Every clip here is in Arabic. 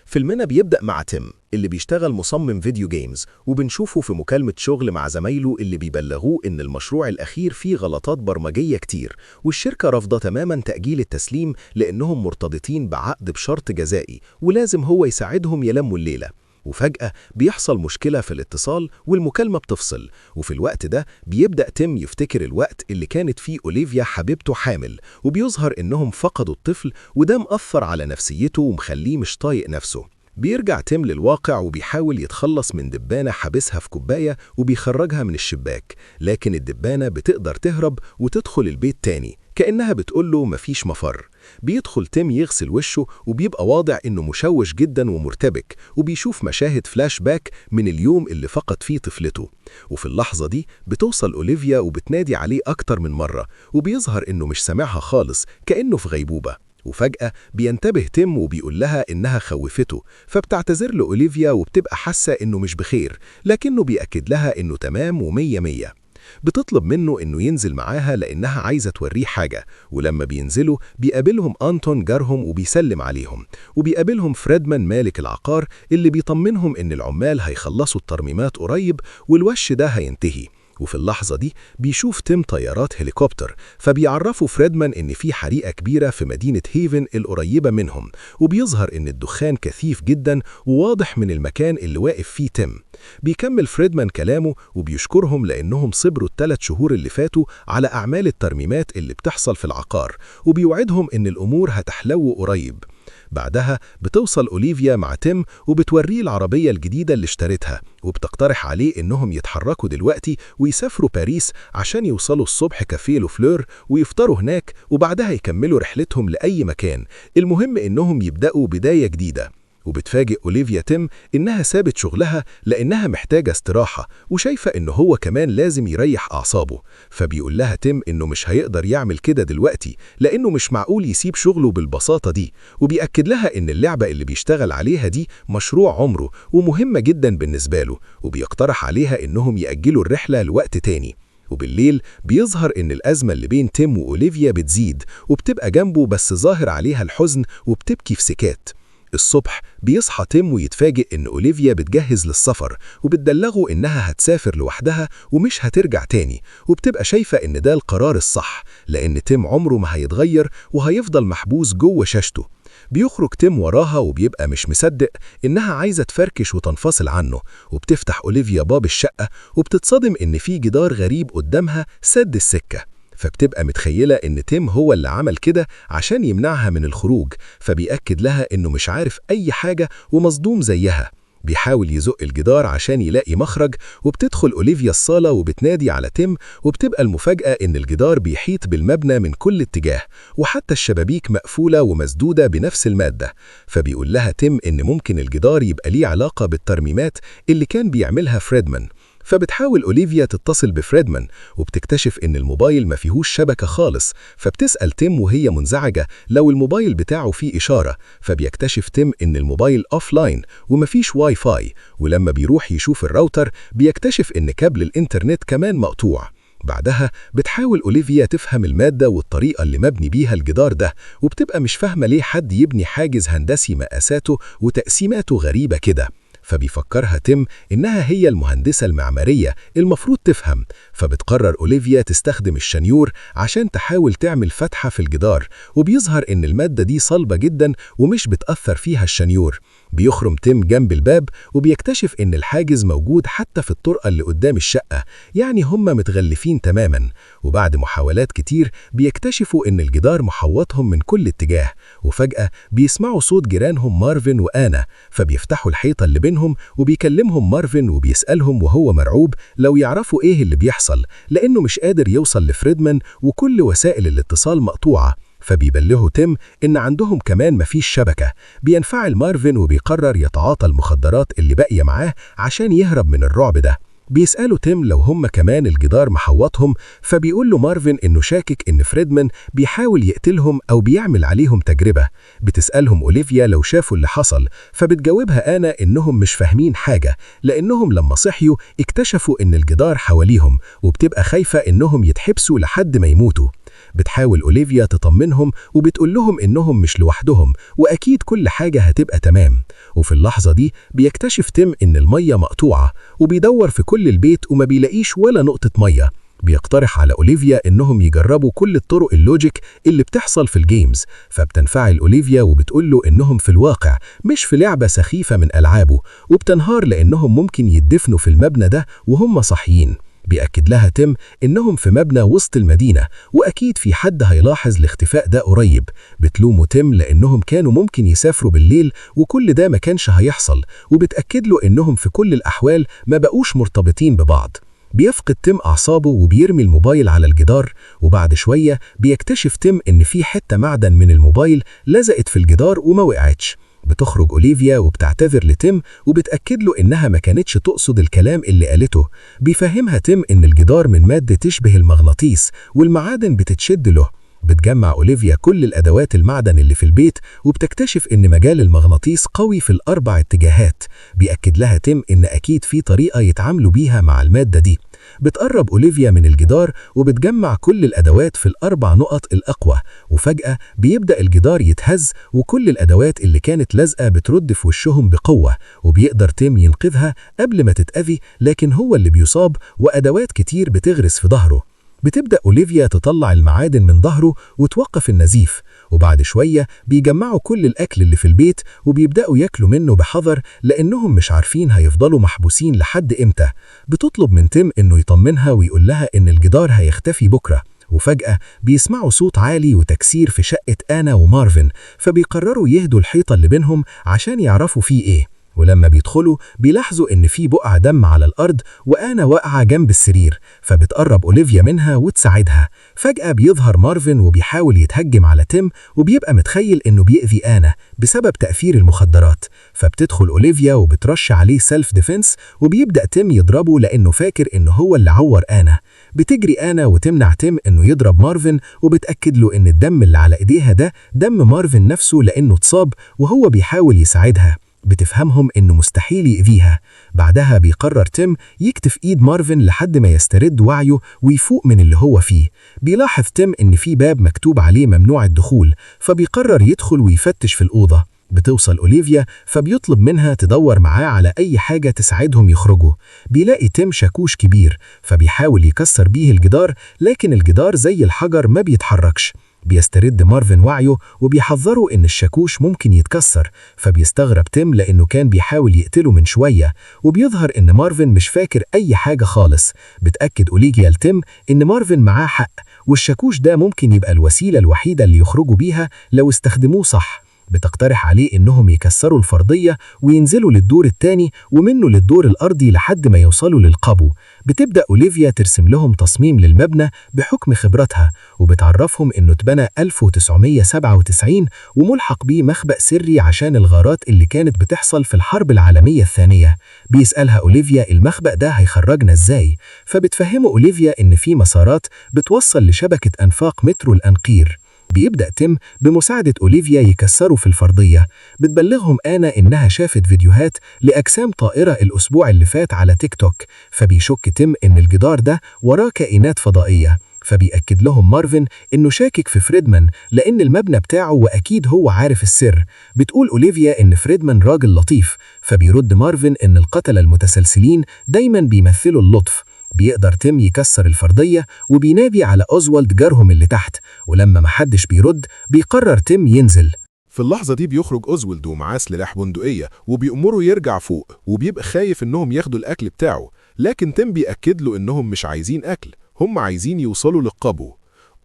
فيلمنا بيبدأ مع تيم اللي بيشتغل مصمم فيديو جيمز، وبنشوفه في مكالمة شغل مع زمايله اللي بيبلغوه إن المشروع الأخير فيه غلطات برمجية كتير، والشركة رافضة تماما تأجيل التسليم لأنهم مرتبطين بعقد بشرط جزائي ولازم هو يساعدهم يلموا الليلة. وفجأة بيحصل مشكلة في الاتصال والمكالمة بتفصل، وفي الوقت ده بيبدأ تيم يفتكر الوقت اللي كانت فيه أوليفيا حبيبته حامل، وبيظهر إنهم فقدوا الطفل وده مأثر على نفسيته ومخليه مش طايق نفسه. بيرجع تيم للواقع وبيحاول يتخلص من دبانة حابسها في كوباية وبيخرجها من الشباك، لكن الدبانة بتقدر تهرب وتدخل البيت تاني كأنها بتقوله مفيش مفر. بيدخل تيم يغسل وشه وبيبقى واضح إنه مشوش جدا ومرتبك، وبيشوف مشاهد فلاش باك من اليوم اللي فقد فيه طفلته. وفي اللحظة دي بتوصل أوليفيا وبتنادي عليه أكتر من مرة، وبيظهر إنه مش سامعها خالص كأنه في غيبوبة. وفجأة بينتبه تيم وبيقول لها إنها خوفته، فبتعتذر له أوليفيا وبتبقى حاسة إنه مش بخير، لكنه بيأكد لها إنه تمام ومية مية. بتطلب منه إنه ينزل معاها لأنها عايزة توريه حاجة، ولما بينزلوا بيقابلهم أنتون جارهم وبيسلم عليهم، وبيقابلهم فريدمان مالك العقار اللي بيطمنهم إن العمال هيخلصوا الترميمات قريب والوش ده هينتهي. وفي اللحظة دي بيشوف تيم طيارات هليكوبتر، فبيعرفوا فريدمان إن في حريقة كبيرة في مدينة هيفن القريبة منهم، وبيظهر إن الدخان كثيف جدا وواضح من المكان اللي واقف فيه تيم. بيكمل فريدمان كلامه وبيشكرهم لأنهم صبروا ال3 شهور اللي فاتوا على أعمال الترميمات اللي بتحصل في العقار، وبيوعدهم إن الأمور هتحلو قريب. بعدها بتوصل أوليفيا مع تيم وبتوريه العربية الجديدة اللي اشترتها، وبتقترح عليه إنهم يتحركوا دلوقتي ويسافروا باريس عشان يوصلوا الصبح كافيه لوفلور ويفطروا هناك، وبعدها يكملوا رحلتهم لأي مكان، المهم إنهم يبدأوا بداية جديدة. وبتفاجئ أوليفيا تيم إنها سابت شغلها لأنها محتاجة استراحة، وشايفة إنه هو كمان لازم يريح أعصابه. فبيقول لها تيم إنه مش هيقدر يعمل كده دلوقتي لأنه مش معقول يسيب شغله بالبساطة دي، وبيأكد لها إن اللعبة اللي بيشتغل عليها دي مشروع عمره ومهمة جدا بالنسبة له، وبيقترح عليها إنهم يأجلوا الرحلة لوقت تاني. وبالليل بيظهر إن الأزمة اللي بين تيم وأوليفيا بتزيد، وبتبقى جنبه بس ظاهر عليها الحزن وبتبكي في سكات. الصبح بيصحى تيم ويتفاجئ إن أوليفيا بتجهز للسفر، وبتدلغه إنها هتسافر لوحدها ومش هترجع تاني، وبتبقى شايفة إن ده القرار الصح لأن تيم عمره ما هيتغير وهيفضل محبوس جوه شاشته. بيخرج تيم وراها وبيبقى مش مصدق إنها عايزة تفركش وتنفصل عنه، وبتفتح أوليفيا باب الشقة وبتتصدم إن في جدار غريب قدامها سد السكة، فبتبقى متخيلة إن تيم هو اللي عمل كده عشان يمنعها من الخروج، فبيأكد لها إنه مش عارف أي حاجة ومصدوم زيها. بيحاول يزق الجدار عشان يلاقي مخرج، وبتدخل أوليفيا الصالة وبتنادي على تيم، وبتبقى المفاجأة إن الجدار بيحيط بالمبنى من كل اتجاه، وحتى الشبابيك مقفولة ومسدودة بنفس المادة. فبيقول لها تيم إن ممكن الجدار يبقى ليه علاقة بالترميمات اللي كان بيعملها فريدمان. فبتحاول أوليفيا تتصل بفريدمان وبتكتشف إن الموبايل ما فيهوش شبكة خالص، فبتسأل تيم وهي منزعجة لو الموبايل بتاعه فيه إشارة، فبيكتشف تيم إن الموبايل أوفلاين ومفيش واي فاي، ولما بيروح يشوف الراوتر بيكتشف إن كابل الإنترنت كمان مقطوع. بعدها بتحاول أوليفيا تفهم المادة والطريقة اللي مبني بيها الجدار ده، وبتبقى مش فاهمة ليه حد يبني حاجز هندسي مقاساته وتقسيماته غريبة كده. فبيفكرها تيم إنها هي المهندسة المعمارية المفروض تفهم، فبتقرر أوليفيا تستخدم الشنيور عشان تحاول تعمل فتحة في الجدار، وبيظهر إن المادة دي صلبة جدا ومش بتأثر فيها الشنيور. بيخرم تيم جنب الباب وبيكتشف إن الحاجز موجود حتى في الطرقة اللي قدام الشقة، يعني هم متغلفين تماما. وبعد محاولات كتير بيكتشفوا إن الجدار محوطهم من كل اتجاه، وفجأة بيسمعوا صوت جيرانهم مارفن وآنا، فبيفتحوا الحيطة اللي بينهم وبيكلمهم مارفن وبيسألهم وهو مرعوب لو يعرفوا إيه اللي بيحصل، لأنه مش قادر يوصل لفريدمان وكل وسائل الاتصال مقطوعة. فبيبلغوا تيم إن عندهم كمان مفيش شبكة. بينفعل مارفن وبيقرر يتعاطى المخدرات اللي باقية معاه عشان يهرب من الرعب ده. بيسألوا تيم لو هم كمان الجدار محوطهم، فبيقول له مارفن إنه شاكك إن فريدمان بيحاول يقتلهم أو بيعمل عليهم تجربة. بتسألهم أوليفيا لو شافوا اللي حصل، فبتجاوبها آنا إنهم مش فاهمين حاجة لأنهم لما صحيوا اكتشفوا إن الجدار حواليهم، وبتبقى خايفة إنهم يتحبسوا لحد ما يموتوا. بتحاول أوليفيا تطمنهم وبتقول لهم إنهم مش لوحدهم وأكيد كل حاجة هتبقى تمام. وفي اللحظة دي بيكتشف تيم إن المية مقطوعة وبيدور في كل البيت وما بيلاقيش ولا نقطة مية. بيقترح على أوليفيا إنهم يجربوا كل الطرق اللوجيك اللي بتحصل في الجيمز، فبتنفعل أوليفيا وبتقوله إنهم في الواقع مش في لعبة سخيفة من ألعابه، وبتنهار لأنهم ممكن يدفنوا في المبنى ده وهم صحيين. بيأكد لها تيم إنهم في مبنى وسط المدينة وأكيد في حد هيلاحظ الاختفاء ده قريب. بتلومه تيم لأنهم كانوا ممكن يسافروا بالليل وكل ده ما كانش هيحصل، وبتأكد له إنهم في كل الأحوال ما بقوش مرتبطين ببعض. بيفقد تيم أعصابه وبيرمي الموبايل على الجدار، وبعد شوية بيكتشف تيم إن في حتة معدن من الموبايل لزقت في الجدار وما وقعتش. بتخرج أوليفيا وبتعتذر لتيم وبتأكد له إنها ما كانتش تقصد الكلام اللي قالته. بيفهمها تيم إن الجدار من مادة تشبه المغناطيس والمعادن بتتشد له. بتجمع أوليفيا كل الأدوات المعدن اللي في البيت وبتكتشف إن مجال المغناطيس قوي في الأربع اتجاهات. بيأكد لها تيم إن أكيد في طريقة يتعاملوا بيها مع المادة دي. بتقرب أوليفيا من الجدار وبتجمع كل الأدوات في الأربع نقط الأقوى، وفجأة بيبدأ الجدار يتهز وكل الأدوات اللي كانت لازقة بترد في وشهم بقوة، وبيقدر تيم ينقذها قبل ما تتأذي، لكن هو اللي بيصاب وأدوات كتير بتغرس في ظهره. بتبدأ أوليفيا تطلع المعادن من ظهره وتوقف النزيف، وبعد شوية بيجمعوا كل الأكل اللي في البيت وبيبدأوا ياكلوا منه بحذر لأنهم مش عارفين هيفضلوا محبوسين لحد إمتى. بتطلب من تيم إنه يطمنها ويقول لها إن الجدار هيختفي بكرة، وفجأة بيسمعوا صوت عالي وتكسير في شقة آنا ومارفن، فبيقرروا يهدوا الحيطة اللي بينهم عشان يعرفوا فيه إيه. ولما بيدخلوا بيلاحظوا إن في بقع دم على الأرض وآنا واقعة جنب السرير، فبتقرب أوليفيا منها وتساعدها. فجأة بيظهر مارفن وبيحاول يتهجم على تيم وبيبقى متخيل إنه بيأذي آنا بسبب تأثير المخدرات، فبتدخل أوليفيا وبترش عليه سيلف ديفنس وبيبدأ تيم يضربه لأنه فاكر إنه هو اللي عور آنا. بتجري آنا وتمنع تيم إنه يضرب مارفن وبتأكد له إن الدم اللي على إيديها ده دم مارفن نفسه لأنه اتصاب وهو بيحاول يساعدها. بتفهمهم إنه مستحيل يأذيها. بعدها بيقرر تيم يكتف إيد مارفن لحد ما يسترد وعيه ويفوق من اللي هو فيه. بيلاحظ تيم إن في باب مكتوب عليه ممنوع الدخول، فبيقرر يدخل ويفتش في الأوضة. بتوصل أوليفيا فبيطلب منها تدور معاه على أي حاجة تساعدهم يخرجوا. بيلاقي تيم شاكوش كبير فبيحاول يكسر بيه الجدار، لكن الجدار زي الحجر ما بيتحركش. بيسترد مارفن وعيه وبيحذروا إن الشاكوش ممكن يتكسر، فبيستغرب تيم لأنه كان بيحاول يقتله من شوية، وبيظهر إن مارفن مش فاكر أي حاجة خالص. بتأكد أوليفيا لتيم إن مارفن معاه حق، والشاكوش ده ممكن يبقى الوسيلة الوحيدة اللي يخرجوا بيها لو استخدموه صح. بتقترح عليه إنهم يكسروا الفرضية وينزلوا للدور الثاني ومنه للدور الأرضي لحد ما يوصلوا للقبو. بتبدأ أوليفيا ترسم لهم تصميم للمبنى بحكم خبرتها، وبتعرفهم إنه اتبنى 1997 وملحق بيه مخبأ سري عشان الغارات اللي كانت بتحصل في الحرب العالمية الثانية. بيسألها أوليفيا المخبأ ده هيخرجنا إزاي، فبتفهمه أوليفيا إن في مسارات بتوصل لشبكة أنفاق مترو الأنقير. بيبدأ تيم بمساعدة أوليفيا يكسروا في الفرضية. بتبلغهم آنا إنها شافت فيديوهات لأجسام طائرة الأسبوع اللي فات على تيك توك، فبيشك تيم إن الجدار ده وراه كائنات فضائية. فبيأكد لهم مارفن إنه شاكك في فريدمان لأن المبنى بتاعه وأكيد هو عارف السر. بتقول أوليفيا إن فريدمان راجل لطيف، فبيرد مارفن إن القتلة المتسلسلين دايما بيمثلوا اللطف. بيقدر تيم يكسر الفرضية وبينادي على أوزوالد جارهم اللي تحت، ولما محدش بيرد بيقرر تيم ينزل. في اللحظة دي بيخرج أوزوالد ومعاه سلاح بندقية وبيأمره يرجع فوق، وبيبقى خايف إنهم ياخدوا الأكل بتاعه، لكن تيم بيأكد له إنهم مش عايزين أكل، هم عايزين يوصلوا للقبو.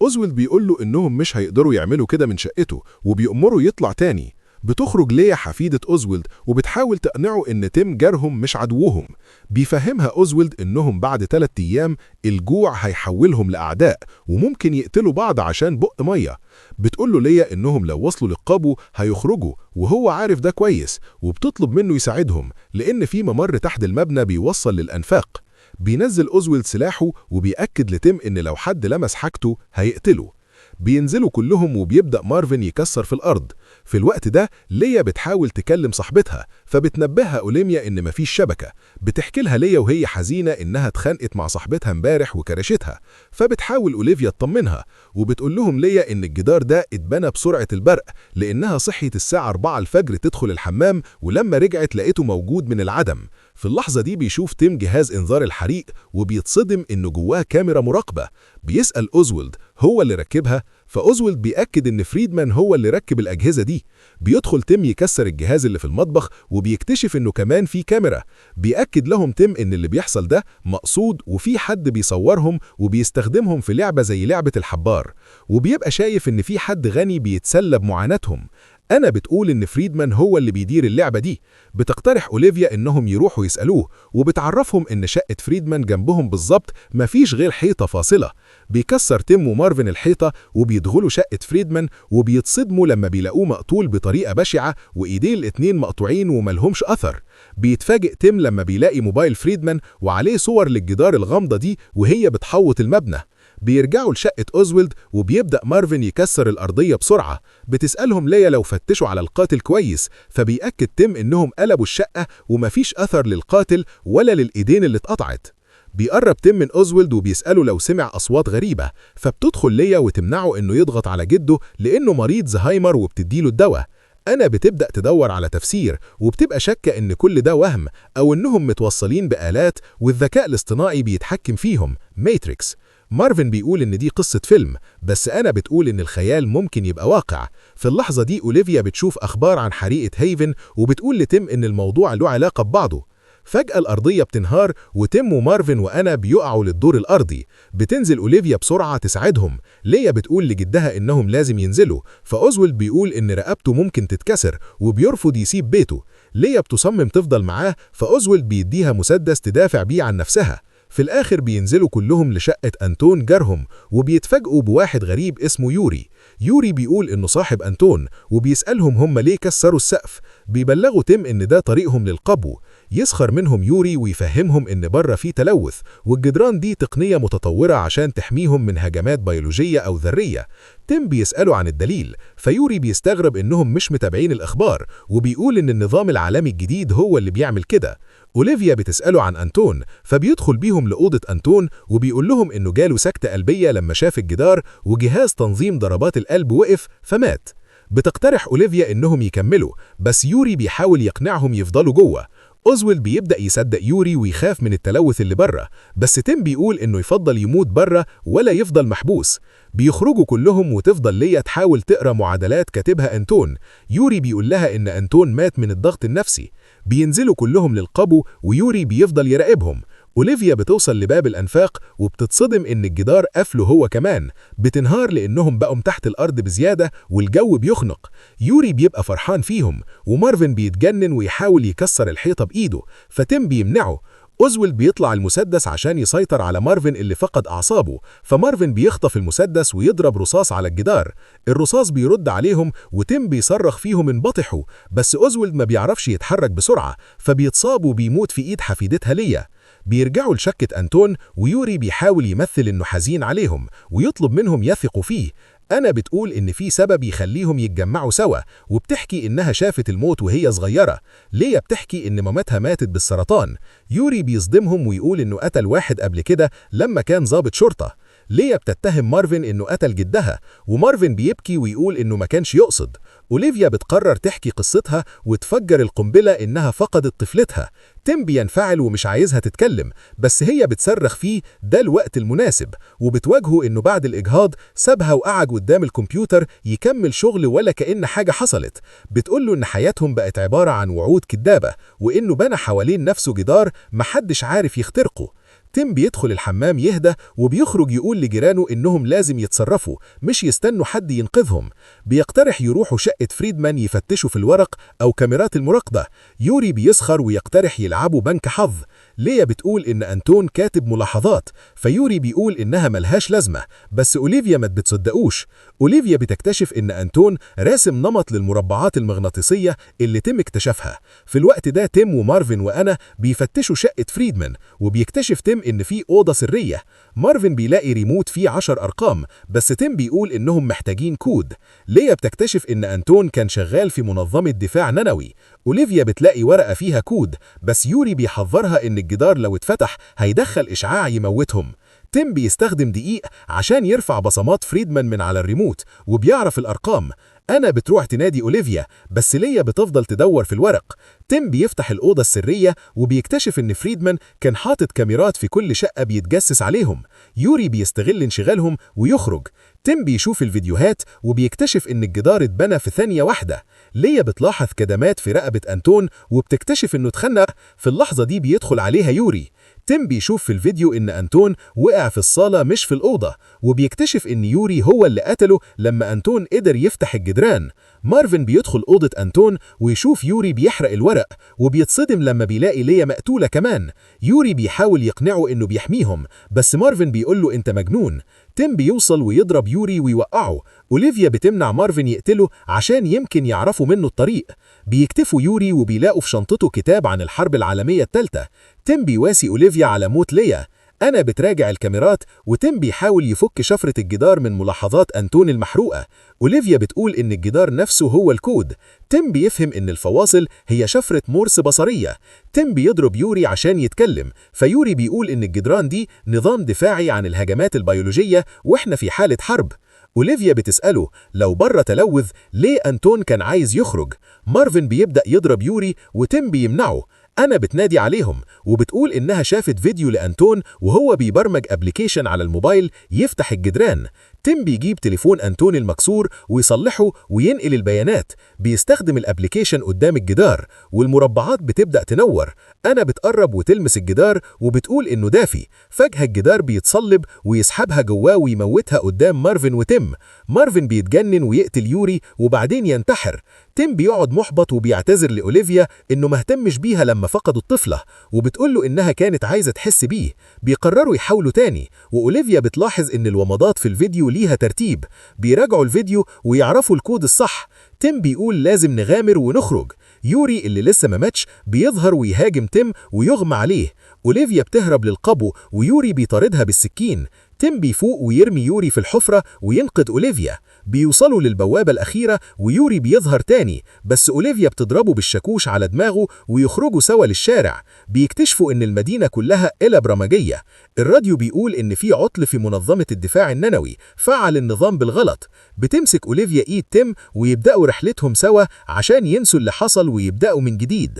أوزوالد بيقول له إنهم مش هيقدروا يعملوا كده من شقته وبيأمره يطلع تاني. بتخرج ليا حفيدة أوزوالد وبتحاول تقنعه إن تيم جارهم مش عدوهم. بيفهمها أوزوالد إنهم بعد 3 أيام الجوع هيحولهم لأعداء وممكن يقتلوا بعض عشان بق مية. بتقوله ليا إنهم لو وصلوا للقبو هيخرجوا وهو عارف ده كويس، وبتطلب منه يساعدهم لأن في ممر تحت المبنى بيوصل للأنفاق. بينزل أوزوالد سلاحه وبيأكد لتيم إن لو حد لمس حاجته هيقتله. بينزلوا كلهم وبيبدأ مارفن يكسر في الأرض. في الوقت ده ليا بتحاول تكلم صاحبتها، فبتنبهها أوليميا إن مفيش شبكة. بتحكي لها ليا وهي حزينة إنها اتخانقت مع صاحبتها امبارح وكرشتها، فبتحاول أوليفيا تطمنها، وبتقول لهم ليا إن الجدار ده اتبنى بسرعة البرق، لأنها صحيت الساعة 4 الفجر تدخل الحمام، ولما رجعت لقيته موجود من العدم. في اللحظة دي بيشوف تيم جهاز إنذار الحريق وبيتصدم إنه جواه كاميرا مراقبة. بيسأل أوزولد هو اللي ركبها، فأوزولد بيأكد إن فريدمان هو اللي ركب الأجهزة دي. بيدخل تيم يكسر الجهاز اللي في المطبخ وبيكتشف إنه كمان في كاميرا. بيأكد لهم تيم إن اللي بيحصل ده مقصود وفي حد بيصورهم وبيستخدمهم في لعبة زي لعبة الحبار، وبيبقى شايف إن في حد غني بيتسلى بمعاناتهم. أنا بتقول إن فريدمان هو اللي بيدير اللعبة دي. بتقترح أوليفيا إنهم يروحوا يسألوه، وبتعرفهم إن شقة فريدمان جنبهم بالظبط مفيش غير حيطة فاصلة. بيكسر تيم ومارفن الحيطة وبيدخلوا شقة فريدمان، وبيتصدموا لما بيلاقوه مقتول بطريقة بشعة وإيديه الاتنين مقطوعين وملهمش أثر. بيتفاجئ تيم لما بيلاقي موبايل فريدمان وعليه صور للجدار الغامضة دي وهي بتحوط المبنى. بيرجعوا لشقة أوزولد وبيبدأ مارفن يكسر الأرضية بسرعة. بتسألهم ليا لو فتشوا على القاتل كويس، فبيأكد تيم إنهم قلبوا الشقة ومفيش أثر للقاتل ولا للإيدين اللي اتقطعت. بيقرب تيم من أوزولد وبيسأله لو سمع أصوات غريبة، فبتدخل ليا وتمنعه إنه يضغط على جده لأنه مريض زهايمر وبتديله الدواء. أنا بتبدأ تدور على تفسير وبتبقى شاكة إن كل ده وهم أو إنهم متوصلين بآلات والذكاء الاصطناعي بيتحكم فيهم، ماتريكس. مارفن بيقول إن دي قصة فيلم، بس أنا بتقول إن الخيال ممكن يبقى واقع. في اللحظة دي أوليفيا بتشوف أخبار عن حريقة هيفن وبتقول لتيم إن الموضوع له علاقة ببعضه. فجأة الأرضية بتنهار وتيم ومارفن وأنا بيقعوا للدور الأرضي. بتنزل أوليفيا بسرعة تساعدهم. ليا بتقول لجدها إنهم لازم ينزلوا، فأوزولد بيقول إن رقبته ممكن تتكسر وبيرفض يسيب بيته. ليا بتصمم تفضل معاه، فأوزولد بيديها مسدس تدافع بيه عن نفسها. في الآخر بينزلوا كلهم لشقة أنتون جارهم، وبيتفاجئوا بواحد غريب اسمه يوري. يوري بيقول إنه صاحب أنتون وبيسألهم هم ليه كسروا السقف. بيبلغوا تيم إن ده طريقهم للقبو. يسخر منهم يوري ويفهمهم إن بره في تلوث والجدران دي تقنية متطورة عشان تحميهم من هجمات بيولوجية أو ذرية. تيم بيسأله عن الدليل، فيوري بيستغرب إنهم مش متابعين الأخبار وبيقول إن النظام العالمي الجديد هو اللي بيعمل كده. أوليفيا بتسأله عن أنتون، فبيدخل بيهم لأوضة أنتون وبيقول لهم إنه جاله سكتة قلبية لما شاف الجدار وجهاز تنظيم ضربات القلب وقف فمات. بتقترح أوليفيا إنهم يكملوا، بس يوري بيحاول يقنعهم يفضلوا جوه. أوزولد بيبدأ يصدق يوري ويخاف من التلوث اللي بره، بس تيم بيقول إنه يفضل يموت بره ولا يفضل محبوس. بيخرجوا كلهم وتفضل ليا تحاول تقرأ معادلات كاتبها أنتون. يوري بيقول لها إن أنتون مات من الضغط النفسي. بينزلوا كلهم للقبو ويوري بيفضل يراقبهم. أوليفيا بتوصل لباب الأنفاق وبتتصدم إن الجدار قفله هو كمان. بتنهار لأنهم بقوا تحت الأرض بزيادة والجو بيخنق. يوري بيبقى فرحان فيهم ومارفن بيتجنن ويحاول يكسر الحيطة بإيده، فتيم بيمنعه. أوزولد بيطلع المسدس عشان يسيطر على مارفن اللي فقد أعصابه، فمارفن بيخطف المسدس ويضرب رصاص على الجدار. الرصاص بيرد عليهم وتيم بيصرخ فيهم انبطحوا، بس أوزولد ما بيعرفش يتحرك بسرعة فبيتصاب وبيموت في إيد حفيدتها ليا. بيرجعوا لشقة أنتون ويوري بيحاول يمثل إنه حزين عليهم ويطلب منهم يثقوا فيه. أنا بتقول إن في سبب يخليهم يتجمعوا سوا، وبتحكي إنها شافت الموت وهي صغيرة. ليا بتحكي إن مامتها ماتت بالسرطان. يوري بيصدمهم ويقول إنه قتل واحد قبل كده لما كان ضابط شرطة. ليا بتتهم مارفن إنه قتل جدها، ومارفن بيبكي ويقول إنه ما كانش يقصد. أوليفيا بتقرر تحكي قصتها وتفجر القنبلة إنها فقدت طفلتها. تيم بينفعل ومش عايزها تتكلم، بس هي بتصرخ فيه ده الوقت المناسب، وبتواجهه إنه بعد الإجهاض سابها وقعد قدام الكمبيوتر يكمل شغل ولا كأن حاجة حصلت. بتقوله إن حياتهم بقت عبارة عن وعود كدابة، وإنه بنى حوالين نفسه جدار محدش عارف يخترقه. تيم بيدخل الحمام يهدى وبيخرج يقول لجيرانه إنهم لازم يتصرفوا مش يستنوا حد ينقذهم. بيقترح يروحوا شقة فريدمان يفتشوا في الورق أو كاميرات المراقبة. يوري بيسخر ويقترح يلعبوا بنك حظ. ليا بتقول إن أنتون كاتب ملاحظات، فيوري بيقول إنها ملهاش لازمة، بس أوليفيا ما بتصدقوش. أوليفيا بتكتشف إن أنتون راسم نمط للمربعات المغناطيسية اللي تيم اكتشفها. في الوقت ده تيم ومارفن وأنا بيفتشوا شقة فريدمان، وبيكتشف تيم إن في أوضة سرية. مارفن بيلاقي ريموت فيه 10 أرقام، بس تيم بيقول إنهم محتاجين كود. ليا بتكتشف إن أنتون كان شغال في منظمة دفاع نووي. أوليفيا بتلاقي ورقة فيها كود، بس يوري بيحذرها إن الجدار لو اتفتح هيدخل إشعاع يموتهم. تيم بيستخدم دقيق عشان يرفع بصمات فريدمان من على الريموت وبيعرف الأرقام. أنا بتروح تنادي أوليفيا، بس ليا بتفضل تدور في الورق. تيم بيفتح الأوضة السرية وبيكتشف إن فريدمان كان حاطط كاميرات في كل شقة بيتجسس عليهم. يوري بيستغل انشغالهم ويخرج. تيم بيشوف الفيديوهات وبيكتشف إن الجدار اتبنى في ثانية واحدة. ليا بتلاحظ كدمات في رقبة أنتون وبتكتشف إنه اتخنق. في اللحظة دي بيدخل عليها يوري. تيم بيشوف في الفيديو إن أنتون وقع في الصالة مش في الأوضة، وبيكتشف إن يوري هو اللي قتله لما أنتون قدر يفتح الجدران. مارفن بيدخل أوضة أنتون ويشوف يوري بيحرق الورق، وبيتصدم لما بيلاقي ليا مقتولة كمان. يوري بيحاول يقنعه إنه بيحميهم، بس مارفن بيقول له أنت مجنون. تيم بيوصل ويضرب يوري ويوقعه. أوليفيا بتمنع مارفن يقتله عشان يمكن يعرفوا منه الطريق. بيكتفوا يوري وبيلاقوا في شنطته كتاب عن الحرب العالمية الثالثة. تيم بيواسي أوليفيا على موت ليا. أنا بتراجع الكاميرات وتيم بيحاول يفك شفرة الجدار من ملاحظات أنتون المحروقة. أوليفيا بتقول إن الجدار نفسه هو الكود. تيم بيفهم إن الفواصل هي شفرة مورس بصرية. تيم بيضرب يوري عشان يتكلم، فيوري بيقول إن الجدران دي نظام دفاعي عن الهجمات البيولوجية وإحنا في حالة حرب. أوليفيا بتسأله لو بره تلوث ليه أنتون كان عايز يخرج. مارفن بيبدأ يضرب يوري وتيم بيمنعه. أنا بتنادي عليهم وبتقول إنها شافت فيديو لأنتون وهو بيبرمج أبليكيشن على الموبايل يفتح الجدران. تيم بيجيب تليفون أنتون المكسور ويصلحه وينقل البيانات. بيستخدم الأبليكيشن قدام الجدار والمربعات بتبدأ تنور. أنا بتقرب وتلمس الجدار وبتقول إنه دافي. فجأة الجدار بيتصلب ويسحبها جواه ويموتها قدام مارفن وتيم. مارفن بيتجنن ويقتل يوري وبعدين ينتحر. تيم بيقعد محبط وبيعتذر لأوليفيا إنه مهتمش بيها لما فقدوا الطفلة، وبتقول له إنها كانت عايزة تحس بيه. بيقرروا يحاولوا تاني، وأوليفيا بتلاحظ إن الومضات في الفيديو ليها ترتيب. بيراجعوا الفيديو ويعرفوا الكود الصح. تيم بيقول لازم نغامر ونخرج. يوري اللي لسه ما ماتش بيظهر ويهاجم تيم ويغمى عليه. أوليفيا بتهرب للقبو ويوري بيطاردها بالسكين. تيم بيفوق ويرمي يوري في الحفرة وينقذ أوليفيا. بيوصلوا للبوابة الأخيرة ويوري بيظهر تاني، بس أوليفيا بتضربه بالشاكوش على دماغه ويخرجوا سوا للشارع. بيكتشفوا إن المدينة كلها آلة برمجية. الراديو بيقول إن في عطل في منظمة الدفاع النووي فعل النظام بالغلط. بتمسك أوليفيا إيد تيم ويبدأوا رحلتهم سوا عشان ينسوا اللي حصل ويبدأوا من جديد.